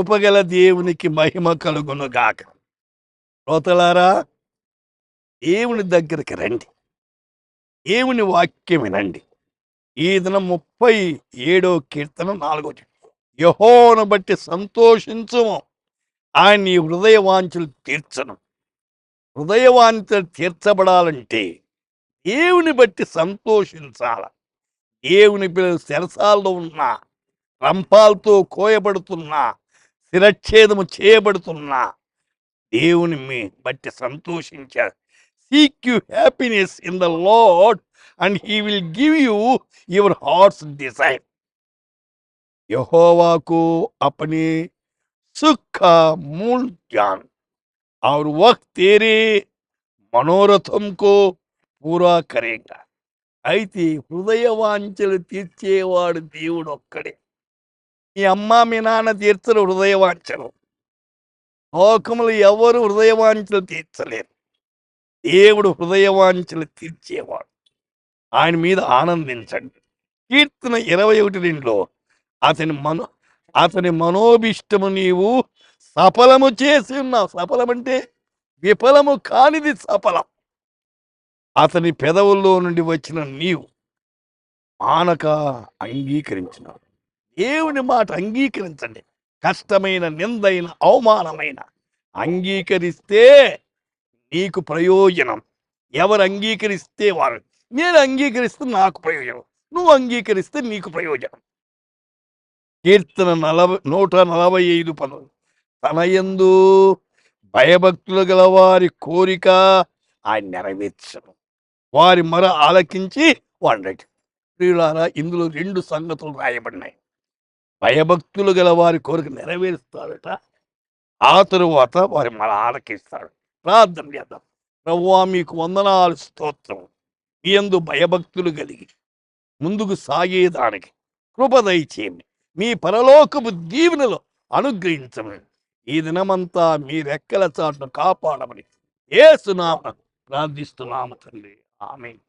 కృపగల దేవునికి మహిమ కలుగునుగాక. శ్రోతలారా, దేవుని దగ్గరికి రండి, దేవుని వాక్యం వినండి. ఈ దినం 37వ కీర్తన 4వ యెహోవాను బట్టి సంతోషించుము, ఆయన నీ హృదయ వాంఛలు తీర్చను. హృదయ వాంఛలు తీర్చబడాలంటే దేవుని బట్టి సంతోషించాల. దేవుని పిల్లలు చెరసాల్లో ఉన్న, రంపాలతో కోయబడుతున్నా, శిరచ్ఛేదము చేయబడుతున్నా దేవుని బట్టి సంతోషించారు. Seek you happiness in the Lord and he will give you your heart's desire. यहोवा को अपने सुख का मूल ज्ञान और वक्त तेरे మనోరథం కో పూరా కరేగా. అయితే హృదయ వాంఛలు తీర్చేవాడు దేవుడు ఒక్కడే. మీ అమ్మ మీ నాన్న తీర్చరు హృదయ వాంఛలు. లోకములు ఎవరు హృదయ వాంఛలు తీర్చలేరు. దేవుడు హృదయ వాంఛలు తీర్చేవాడు. ఆయన మీద ఆనందించండి. కీర్తన 21:2 అతని మనోభిష్టము నీవు సఫలము చేసి ఉన్నావు. సఫలమంటే విఫలము కానిది సఫలం. అతని పెదవుల్లో నుండి వచ్చిన నీవు మానక అంగీకరించినావు. దేవుని మాట అంగీకరించండి. కష్టమైన, నిందైన, అవమానమైన అంగీకరిస్తే నీకు ప్రయోజనం. ఎవరు అంగీకరిస్తే వారు. నేను అంగీకరిస్తే నాకు ప్రయోజనం, నువ్వు అంగీకరిస్తే నీకు ప్రయోజనం. కీర్తన 145:10 తన యందు భయభక్తులు గల వారి కోరిక ఆయన నెరవేర్చను, వారి మొర ఆలకించి వాడటి. ప్రియులారా, ఇందులో 2 సంగతులు రాయబడినాయి. భయభక్తులు గల వారి కోరిక నెరవేరుస్తాడట, ఆ తరువాత వారి మొర ఆలకిస్తాడు. ప్రార్థన చేద్దాం. ప్రభువా, మీకు వందనాలు, స్తోత్రం. మీ యందు భయభక్తులు కలిగి ముందుకు సాగేదానికి కృప దయచేయండి. మీ పరలోకపు దీవెనలు అనుగ్రహించమని ఈ దినమంతా మీ రెక్కల చాటును కాపాడమని యేసు నామమున ప్రార్థిస్తున్నాము తండ్రి. ఆమేన్.